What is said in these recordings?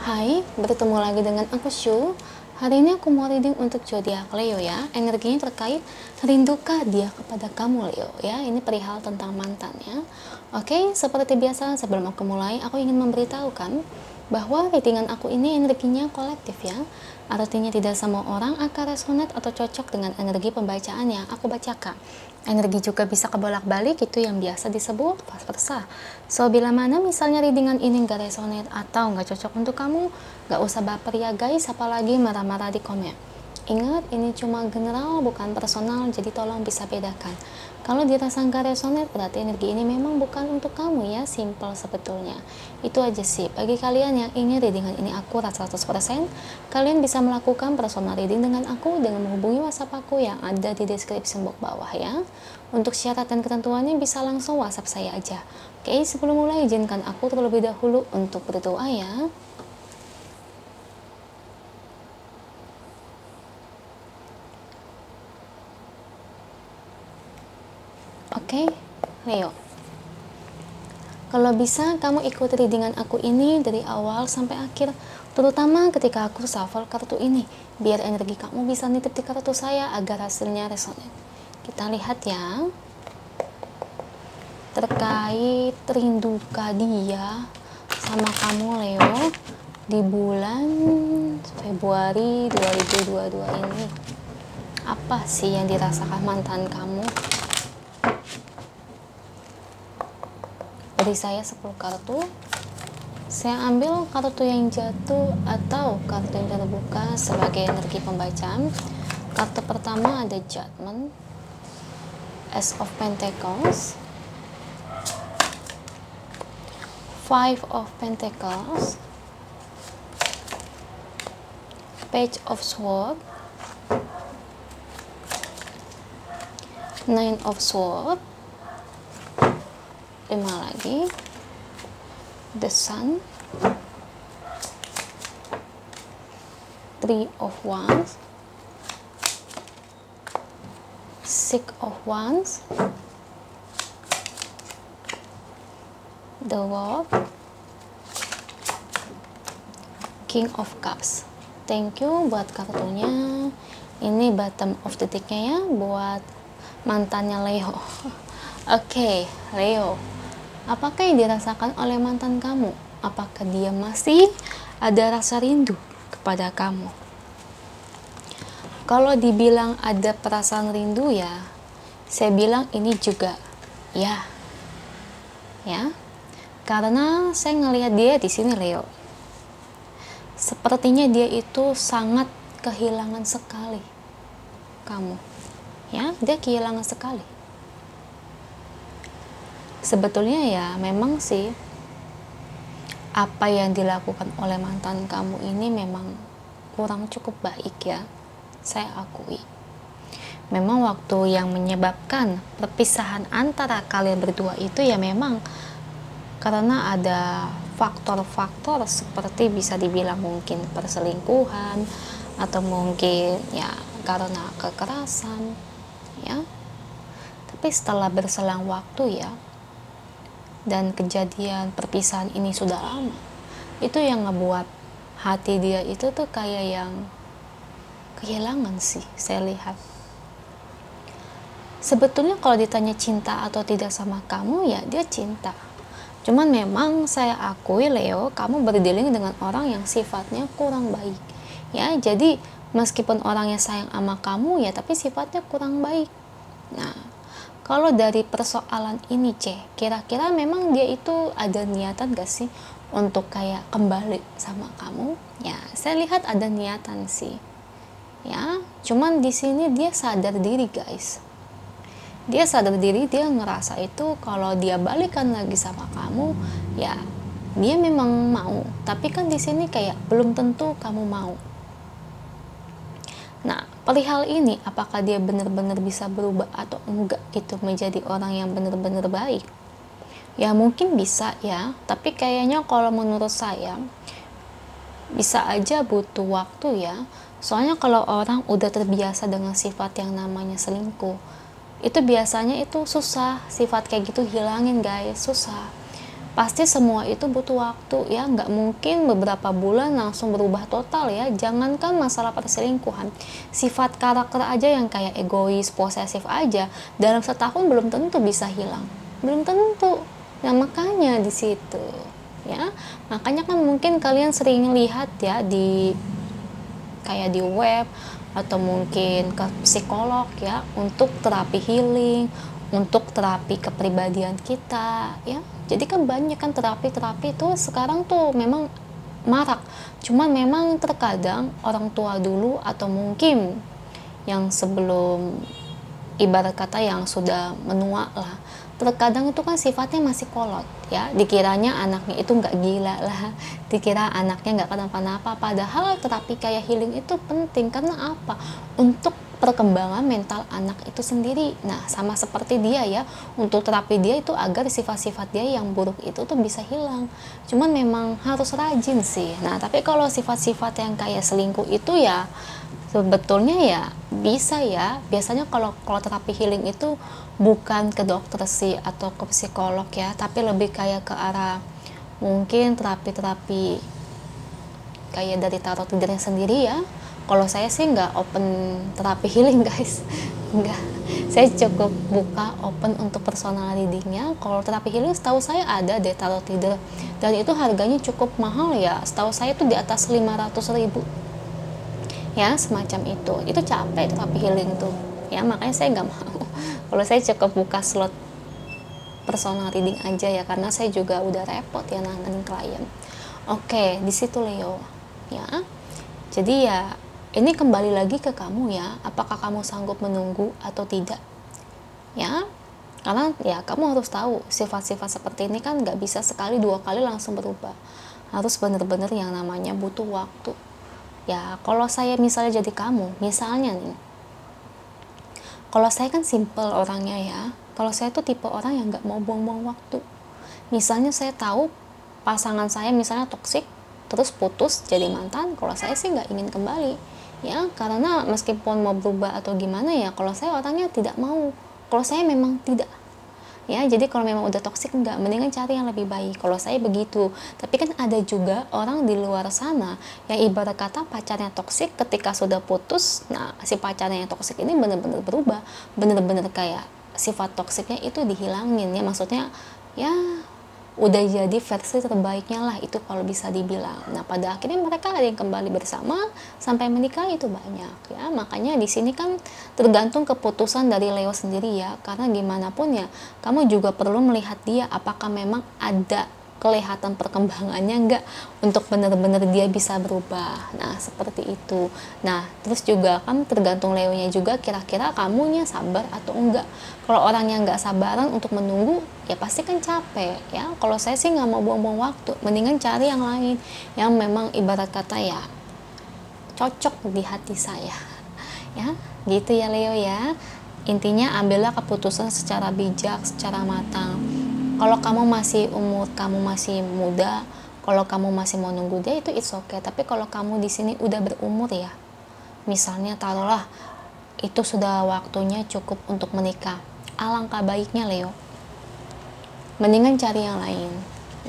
Hai, bertemu lagi dengan aku Shu. Hari ini aku mau reading untuk zodiak Leo ya. Energinya terkait rindukah dia kepada kamu Leo ya. Ini perihal tentang mantan ya. Oke, seperti biasa sebelum aku mulai, aku ingin memberitahukan bahwa readingan aku ini energinya kolektif ya. Artinya tidak semua orang akan resonate atau cocok dengan energi pembacaan yang aku bacakan. Energi juga bisa kebolak-balik, itu yang biasa disebut vice versa. So, bila mana misalnya readingan ini gak resonate atau gak cocok untuk kamu, gak usah baper ya guys, apalagi marah-marah di komen. Ingat, ini cuma general, bukan personal, jadi tolong bisa bedakan. Kalau dirasa gak resonate, berarti energi ini memang bukan untuk kamu ya, simple sebetulnya. Itu aja sih, bagi kalian yang ingin readingan ini akurat 100%, kalian bisa melakukan personal reading dengan aku dengan menghubungi WhatsApp aku yang ada di deskripsi box bawah ya. Untuk syarat dan ketentuannya bisa langsung WhatsApp saya aja. Oke, sebelum mulai izinkan aku terlebih dahulu untuk berdoa ya. Oke, Leo. Kalau bisa kamu ikut readingan aku ini dari awal sampai akhir, terutama ketika aku shuffle kartu ini, biar energi kamu bisa nitip di kartu saya agar hasilnya resonate. Kita lihat ya. Terkait rindukah dia sama kamu Leo di bulan Februari 2022 ini. Apa sih yang dirasakan mantan kamu? Dari saya 10 kartu, saya ambil kartu yang jatuh atau kartu yang terbuka sebagai energi pembacaan. Kartu pertama ada Judgment, Ace of Pentacles, Five of Pentacles, Page of Swords, Nine of Swords, 5 lagi, The Sun, Three of Wands, Six of Wands, The World, King of Cups. Thank you buat kartunya. Ini bottom of the deck-nya ya buat mantannya Leo. Oke, Leo. Apakah yang dirasakan oleh mantan kamu? Apakah dia masih ada rasa rindu kepada kamu? Kalau dibilang ada perasaan rindu ya, saya bilang ini juga ya. Ya. Karena saya ngelihat dia di sini Leo. Sepertinya dia itu sangat kehilangan sekali kamu. Ya, dia kehilangan sekali. Sebetulnya ya memang sih apa yang dilakukan oleh mantan kamu ini memang kurang cukup baik ya, saya akui. Memang waktu yang menyebabkan perpisahan antara kalian berdua itu ya memang karena ada faktor-faktor seperti bisa dibilang mungkin perselingkuhan atau mungkin ya karena kekerasan ya. Tapi setelah berselang waktu ya, dan kejadian perpisahan ini sudah lama, itu yang ngebuat hati dia itu tuh kayak yang kehilangan sih, saya lihat. Sebetulnya kalau ditanya cinta atau tidak sama kamu ya dia cinta, cuman memang saya akui Leo, kamu berdealing dengan orang yang sifatnya kurang baik ya. Jadi meskipun orangnya sayang sama kamu ya, tapi sifatnya kurang baik. Nah, kalau dari persoalan ini kira-kira memang dia itu ada niatan gak sih untuk kayak kembali sama kamu? Ya, saya lihat ada niatan sih. Ya, cuman di sini dia sadar diri guys. Dia sadar diri, dia ngerasa itu kalau dia balikan lagi sama kamu, ya dia memang mau. Tapi kan di sini kayak belum tentu kamu mau. Nah, perihal ini apakah dia benar-benar bisa berubah atau enggak gitu menjadi orang yang benar-benar baik? Ya mungkin bisa ya, tapi kayaknya kalau menurut saya bisa aja butuh waktu ya. Soalnya kalau orang udah terbiasa dengan sifat yang namanya selingkuh, itu biasanya itu susah, sifat kayak gitu hilangin guys, susah. pasti semua itu butuh waktu ya, nggak mungkin beberapa bulan langsung berubah total ya. Jangankan masalah perselingkuhan, sifat karakter aja yang kayak egois, posesif aja dalam setahun belum tentu bisa hilang, belum tentu. Nah makanya di situ ya, makanya kan mungkin kalian sering lihat ya di kayak di web atau mungkin ke psikolog ya untuk terapi healing, untuk terapi kepribadian kita ya. Jadi kan banyak kan terapi-terapi itu sekarang tuh memang marak. Cuman memang terkadang orang tua dulu atau mungkin yang sebelum, ibarat kata yang sudah menua lah, terkadang itu kan sifatnya masih kolot ya, dikiranya anaknya itu nggak gila lah, dikira anaknya nggak kenapa-napa, padahal terapi kayak healing itu penting. Karena apa? Untuk perkembangan mental anak itu sendiri. Nah sama seperti dia ya, untuk terapi dia itu agar sifat-sifat dia yang buruk itu tuh bisa hilang. Cuman memang harus rajin sih. Nah tapi kalau sifat-sifat yang kayak selingkuh itu ya sebetulnya ya bisa ya. Biasanya kalau terapi healing itu bukan ke dokter sih atau ke psikolog ya, tapi lebih kayak ke arah mungkin terapi-terapi kayak dari tarot readernya sendiri ya. Kalau saya sih nggak open terapi healing guys, nggak. Saya cukup buka open untuk personal readingnya. Kalau terapi healing setahu saya ada deh tarot reader, dan itu harganya cukup mahal ya. Setahu saya tuh di atas 500.000 ya, semacam itu capek terapi healing tuh ya, makanya saya nggak mau. Kalau saya cukup buka slot personal reading aja ya, karena saya juga udah repot ya nanganin klien. Oke, di situ Leo ya. Jadi ya ini kembali lagi ke kamu ya, apakah kamu sanggup menunggu atau tidak ya. Karena ya kamu harus tahu sifat-sifat seperti ini kan nggak bisa sekali dua kali langsung berubah, harus bener-bener yang namanya butuh waktu. Ya, kalau saya misalnya jadi kamu, misalnya nih, kalau saya kan simple orangnya ya, kalau saya tuh tipe orang yang nggak mau buang-buang waktu. Misalnya saya tahu pasangan saya misalnya toksik, terus putus jadi mantan, kalau saya sih nggak ingin kembali, ya, karena meskipun mau berubah atau gimana ya, kalau saya orangnya tidak mau, kalau saya memang tidak. Ya, jadi kalau memang udah toksik enggak, mendingan cari yang lebih baik. Kalau saya begitu. Tapi kan ada juga orang di luar sana yang ibarat kata pacarnya toksik, ketika sudah putus, nah si pacarnya yang toksik ini bener-bener berubah, bener-bener kayak sifat toksiknya itu dihilangin ya, maksudnya ya udah jadi versi terbaiknya lah itu kalau bisa dibilang. Nah pada akhirnya mereka ada yang kembali bersama sampai menikah, itu banyak ya. Makanya di sini kan tergantung keputusan dari Leo sendiri ya, karena gimana pun ya kamu juga perlu melihat dia apakah memang ada kelihatan perkembangannya enggak untuk benar-benar dia bisa berubah. Nah seperti itu. Nah terus juga kan tergantung Leonya juga, kira-kira kamunya sabar atau enggak. Kalau orangnya nggak sabaran untuk menunggu ya pasti kan capek ya. Kalau saya sih nggak mau buang-buang waktu, mendingan cari yang lain yang memang ibarat kata ya cocok di hati saya ya, gitu ya Leo ya. Intinya ambillah keputusan secara bijak, secara matang. Kalau kamu masih kamu masih muda, kalau kamu masih mau nunggu dia itu it's okay. Tapi kalau kamu di sini udah berumur ya, misalnya taruhlah itu sudah waktunya cukup untuk menikah, alangkah baiknya Leo mendingan cari yang lain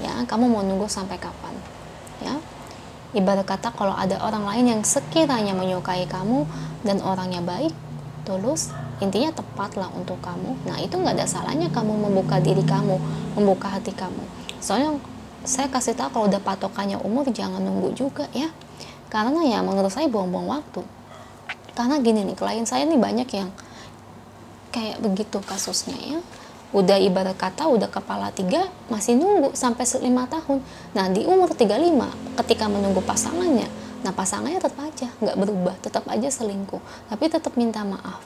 ya. Kamu mau nunggu sampai kapan ya? Ibarat kata kalau ada orang lain yang sekiranya menyukai kamu dan orangnya baik, tulus, intinya tepat lah untuk kamu, nah itu nggak ada salahnya kamu membuka diri kamu, membuka hati kamu. Soalnya saya kasih tahu kalau udah patokannya umur jangan nunggu juga ya, karena ya menurut saya buang-buang waktu. Karena gini nih, klien saya nih banyak yang kayak begitu kasusnya ya, udah ibarat kata udah kepala 3 masih nunggu sampai 5 tahun. Nah di umur 35 ketika menunggu pasangannya, nah pasangannya tetap aja nggak berubah, tetap aja selingkuh, tapi tetap minta maaf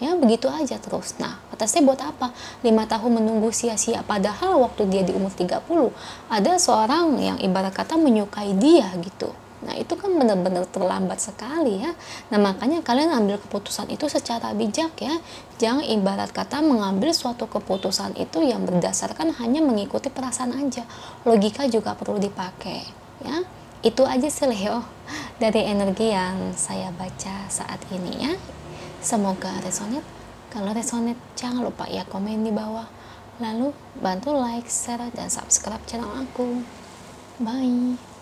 ya, begitu aja terus. Nah kata saya buat apa 5 tahun menunggu sia-sia, padahal waktu dia di umur 30 ada seorang yang ibarat kata menyukai dia gitu. Nah itu kan benar-benar terlambat sekali ya. Nah makanya kalian ambil keputusan itu secara bijak ya. Jangan ibarat kata mengambil suatu keputusan itu yang berdasarkan hanya mengikuti perasaan aja. Logika juga perlu dipakai ya. Itu aja sih Leo dari energi yang saya baca saat ini ya. Semoga resonate. Kalau resonate jangan lupa ya komen di bawah. Lalu bantu like, share, dan subscribe channel aku. Bye.